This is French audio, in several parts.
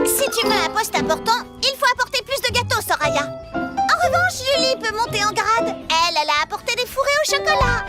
Si tu veux un poste important, il faut apporter plus de gâteaux, Soraya. En revanche, Julie peut monter en grade. Elle a apporté des fourrés au chocolat.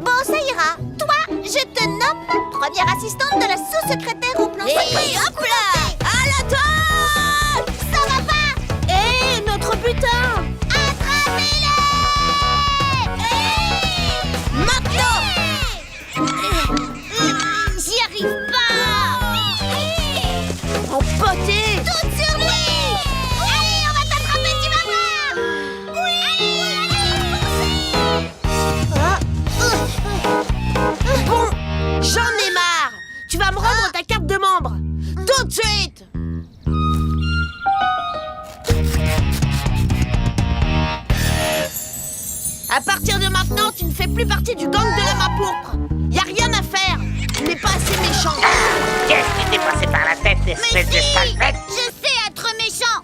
Bon, ça ira. Toi, je te nomme première assistante de la sous-secrétaire au plan secret. Hop là! À l'attaque! Ça va pas! Hé, notre butin! Attrapez-le! Maintenant! J'y arrive pas! Empoté! Toute sur lui! Allez, on va t'attraper, tu vas voir! Oui! Allez! Bon, j'en ai marre! Tu vas me rendre ta carte de membre! Tout de suite! À partir de maintenant, tu ne fais plus partie du gang de la main pourpre. Y a rien à faire. Tu n'es pas assez méchant. Qu'est-ce qui t'est passé par la tête, espèce de sale bête? Je sais être méchant!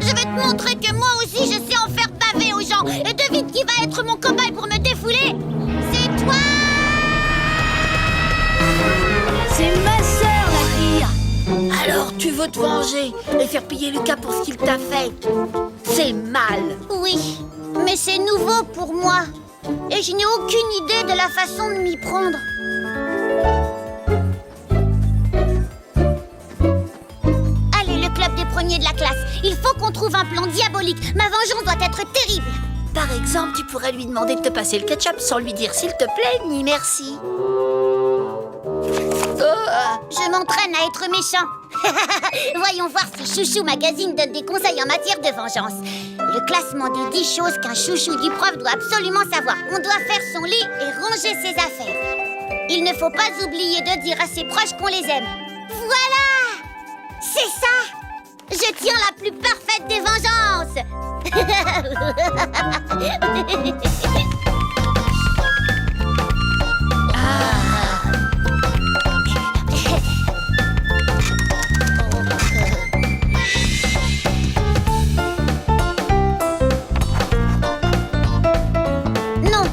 Je vais te montrer que moi aussi je sais en faire baver aux gens! Et devine qui va être mon cobaye pour me défouler? C'est toi! C'est ma sœur, la fille. Alors, tu veux te venger et faire payer Lucas pour ce qu'il t'a fait. C'est mal. Oui, mais c'est nouveau pour moi. Et je n'ai aucune idée de la façon de m'y prendre. Allez, le club des premiers de la classe. Il faut qu'on trouve un plan diabolique. Ma vengeance doit être terrible. Par exemple, tu pourrais lui demander de te passer le ketchup sans lui dire s'il te plaît ni merci. Je m'entraîne à être méchant. Voyons voir si Chouchou Magazine donne des conseils en matière de vengeance. Le classement des 10 choses qu'un chouchou du prof doit absolument savoir. On doit faire son lit et ranger ses affaires. Il ne faut pas oublier de dire à ses proches qu'on les aime. Voilà! C'est ça! Je tiens la plus parfaite des vengeances! Non,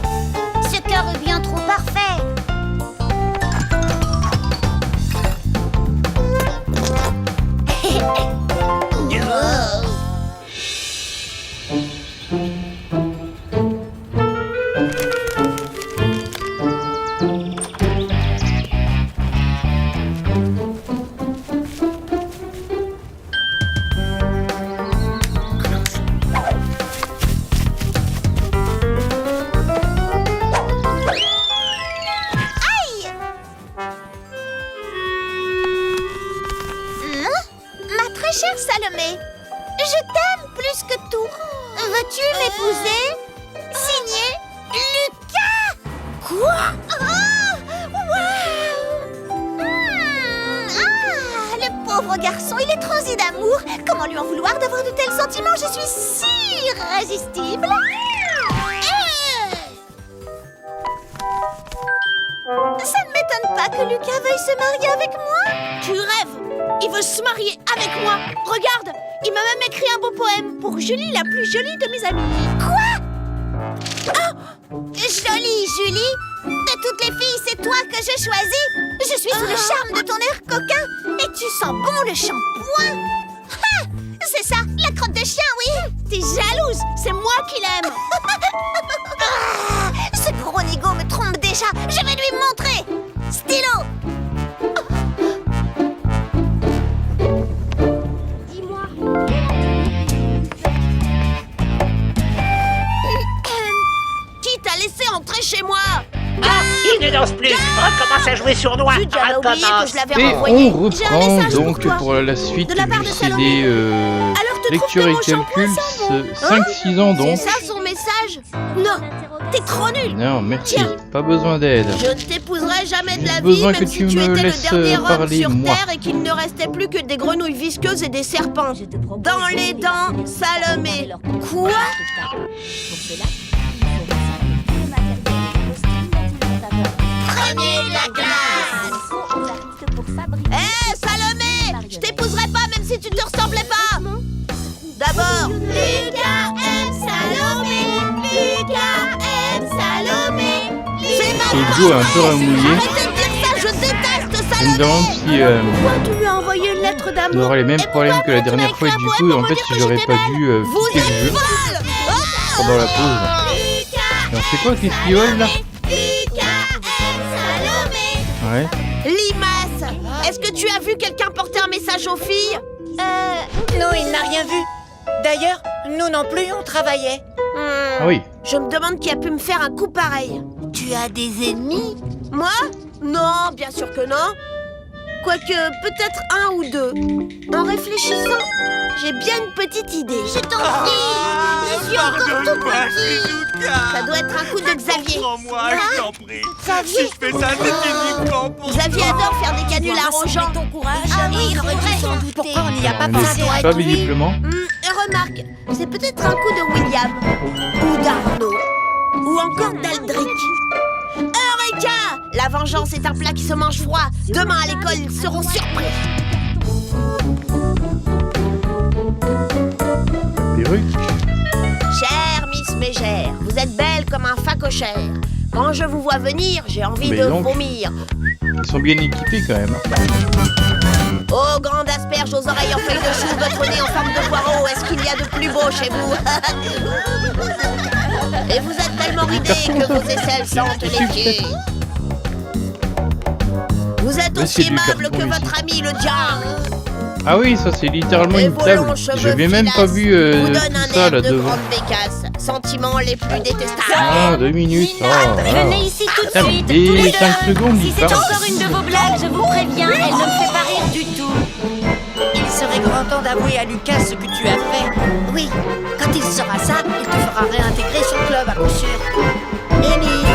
ce cœur est bien trop parfait. Chère Salomé, je t'aime plus que tout. Veux-tu m'épouser? Signé Lucas. Quoi? Oh, wow. Le pauvre garçon, il est transi d'amour. Comment lui en vouloir d'avoir de tels sentiments? Je suis si irrésistible. Ça ne m'étonne pas que Lucas veuille se marier avec moi. Tu rêves. Il veut se marier avec moi. Regarde, il m'a même écrit un beau poème pour Julie, la plus jolie de mes amies. Quoi? Oh, jolie Julie. De toutes les filles, c'est toi que je choisis. Je suis sous le charme de ton air coquin. Et tu sens bon le shampoing. Ah, c'est ça, la crotte de chien, oui. T'es jalouse, c'est moi qui l'aime. Ce gros nigo me trompe déjà. Je vais lui montrer. Stylo. Laissez entrer chez moi. Il ne danse plus. Recommence à jouer sournois. Tu as oublié que je l'avais Et renvoyé. on J'ai un reprend message donc pour toi. pour la suite De la part du de CD Salomé. Alors te lecture et trouve que mon calcul, shampoing sent bon. 5-6 ans donc. C'est ça son message? Non, t'es trop nul. Non, merci, Tiens. pas besoin d'aide. Je ne t'épouserai jamais de la J'ai vie, besoin même que si tu tu me étais le laisses dernier homme parler, sur moi. Terre et qu'il ne restait plus que des grenouilles visqueuses et des serpents. Dans les dents, Salomé. Quoi? Premier de la classe. Hé, Salomé! Je t'épouserai pas même si tu te ressemblais pas. D'abord, Lucas aime Salomé. Lucas aime Salomé. c'est ma Et le dos a un peu tendresse. remouillé. Arrêtez de dire ça, je déteste demande si Pourquoi tu lui as envoyé une lettre on d'amour? aura les mêmes problèmes que la dernière fois et du coup, en fait, si j'aurais pas dû quitter le jeu pendant la pause. Alors, c'est quoi qui se vole là? Ouais. Limace, est-ce que tu as vu quelqu'un porter un message aux filles? Non, il n'a rien vu. D'ailleurs, nous non plus, on travaillait. Ah oui. Je me demande qui a pu me faire un coup pareil. Tu as des ennemis? Moi? Non, bien sûr que non. Quoique, peut-être un ou deux. En réfléchissant, j'ai bien une petite idée. Je t'en prie, je suis encore tout petit. Ça doit être un coup de Xavier. Prends-moi, je t'en prie. Xavier. Si je fais ça, c'est uniquement pour Xavier adore faire des canulars aux gens. ton courage. Ah oui, il aurait dû c'est s'en vrai. douter. Pourquoi on n'y a pas On pensé? ne pas visiblement. Remarque, c'est peut-être un coup de William. Ou d'Arnaud. Ou encore d'Aldric. Eureka! La vengeance est un plat qui se mange froid. Demain à l'école, ils seront surpris. Perruque. Chère Miss Mégère, vous êtes belle comme un facochère. Quand je vous vois venir, j'ai envie Mais de donc. vomir. Ils sont bien équipés quand même. Oh, grande asperge aux oreilles en feuilles de chou, votre nez en forme de poireau, est-ce qu'il y a de plus beau chez vous? Et vous êtes tellement ridés que vos aisselles sentent les pieds. Vous êtes Mais aussi c'est du aimable carton que ici. votre ami le diable. Ah oui, ça c'est littéralement Et une vos table. longs cheveux J'avais même pas filasses vu vous tout donnent un ça air là de devant. grande bécasse. Sentiments les plus détestables. Ah, 2 minutes. Oh, Venez ici tout de putain, suite, mais tous les 5 deux. secondes, Si il c'est parle. encore une de vos blagues, je vous préviens, elle ne me fait pas rire du tout. Il serait grand temps d'avouer à Lucas ce que tu as fait. Oui, quand il saura ça, il te fera réintégrer son club à coup sûr. Émile,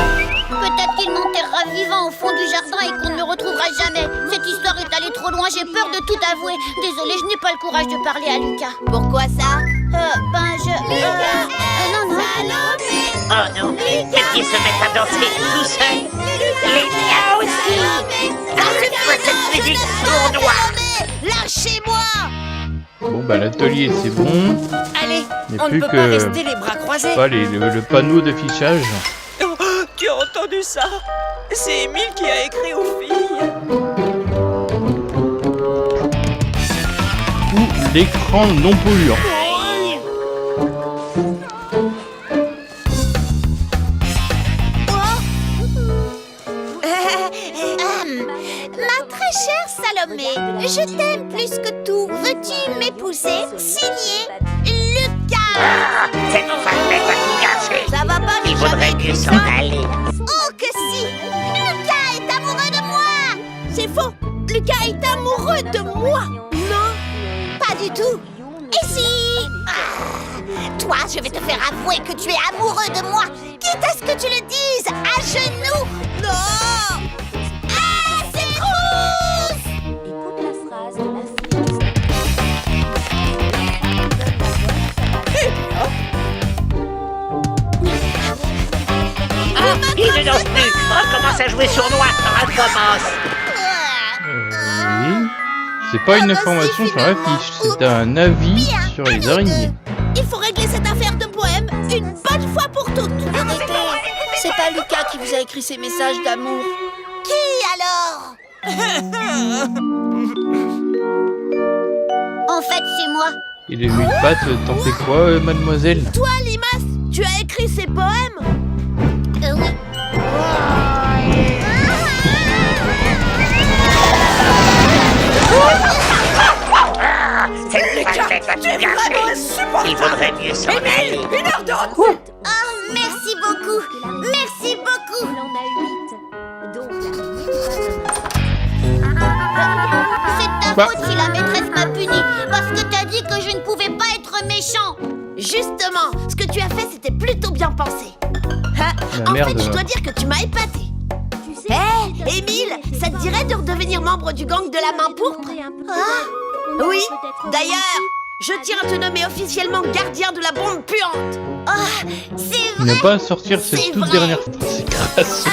Peut-être qu'il m'enterrera vivant au fond du jardin et qu'on ne me retrouvera jamais. Cette histoire est allée trop loin, j'ai peur de tout avouer. Désolée, je n'ai pas le courage de parler à Lucas. pourquoi ça? Non, non. Oh non, peut-être qu'ils se mettent à danser tout seuls. Les miens aussi. Ah, cette fois, cette musique sournoise. Lâchez-moi! Bon, bah l'atelier c'est bon. Allez, Il n'y a on ne plus peut pas que rester les bras croisés. pas le panneau d'affichage. Oh, tu as entendu ça? C'est Émile qui a écrit aux filles. Ou l'écran non polluant. Ma très chère Salomé, je t'aime plus que tout. Veux-tu m'épouser? Signé Lucas. Ah, cette femme est à tout gâcher. Ça va pas, Il j'ai vaudrait jamais mieux écrit s'en ça. aller. Oh que si! Lucas est amoureux de moi! C'est faux! Lucas est amoureux de moi! Non! Pas du tout! Et si? Toi, je vais te faire avouer que tu es amoureux de moi, quitte à ce que tu le dises à genoux! Non! Ah, c'est rousse! Ah, il ne danse plus. Recommence à jouer sournois. Recommence. Oui. C'est pas une information sur la fiche, c'est un avis sur les araignées. Il faut régler cette affaire de poème une bonne fois pour toutes! Arrêtez, c'est pas Lucas qui vous a écrit ces messages d'amour. Qui alors? En fait, c'est moi. Et les nuits de pâtes, t'en fais quoi, mademoiselle? Toi, Limace, tu as écrit ces poèmes? Oui. Cette femme est à tout gâcher. Il vaudrait mieux s'en aller. Oh, merci beaucoup. Merci beaucoup. C'est ta faute si la maîtresse m'a puni. Parce que t'as dit que je ne pouvais pas être méchant. Justement, ce que tu as fait, c'était plutôt bien pensé. Ah, La en merde, fait, je là. dois dire que tu m'as épaté. Hé, Émile, ça te dirait de redevenir membre du gang de la main pourpre? Ah, oui, d'ailleurs, je tiens à te nommer officiellement gardien de la bombe puante. Oh, c'est Il vrai. n'a pas à sortir cette C'est toute vrai. dernière phrase, c'est crasse.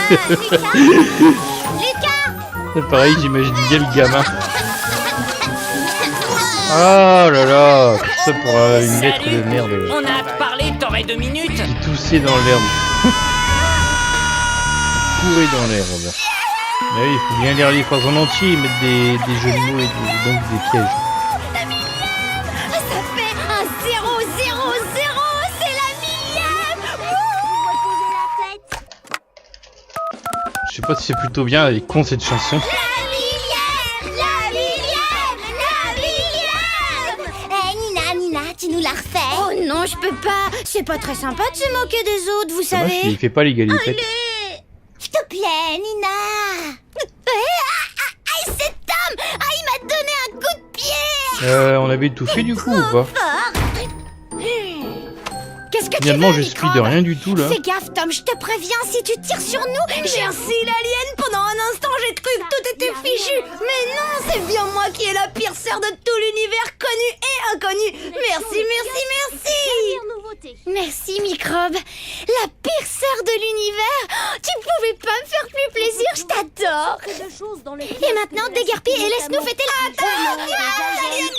Lucas. C'est pareil, j'imagine bien le gamin. Oh là là, tout ça pour une lettre de merde. On a parlé, t'aurais 2 minutes. Qui toussait dans l'herbe. Pourri dans l'herbe. Mais oui, il faut bien lire les phrases en entier et mettre des jeux de mots et donc des pièges. Ça fait un 0, 0, 0. C'est la millième. Je sais pas si c'est plutôt bien, elle est con cette chanson. La millième. Nina, tu nous la refais. Oh non, je peux pas. C'est pas très sympa de se moquer des autres, vous Dommage, savez. il fait pas l'égalité. S'il te plaît, Nina. Cet homme, il m'a donné un coup de pied. On avait tout fait du coup ou pas? Qu'est-ce que Finalement, tu veux, je suis de rien du tout là. Fais gaffe, Tom, je te préviens, si tu tires sur nous... Merci, l'alien. Pendant un instant, j'ai cru que tout était fichu. Mais non, c'est bien moi qui ai la pire sœur de tout l'univers, connu et inconnu. Merci. Merci, Microbe. La pire sœur de l'univers. Tu pouvais pas me faire plus plaisir, je t'adore. Et maintenant, déguerpis et laisse-nous fêter la... Attends, l'alien,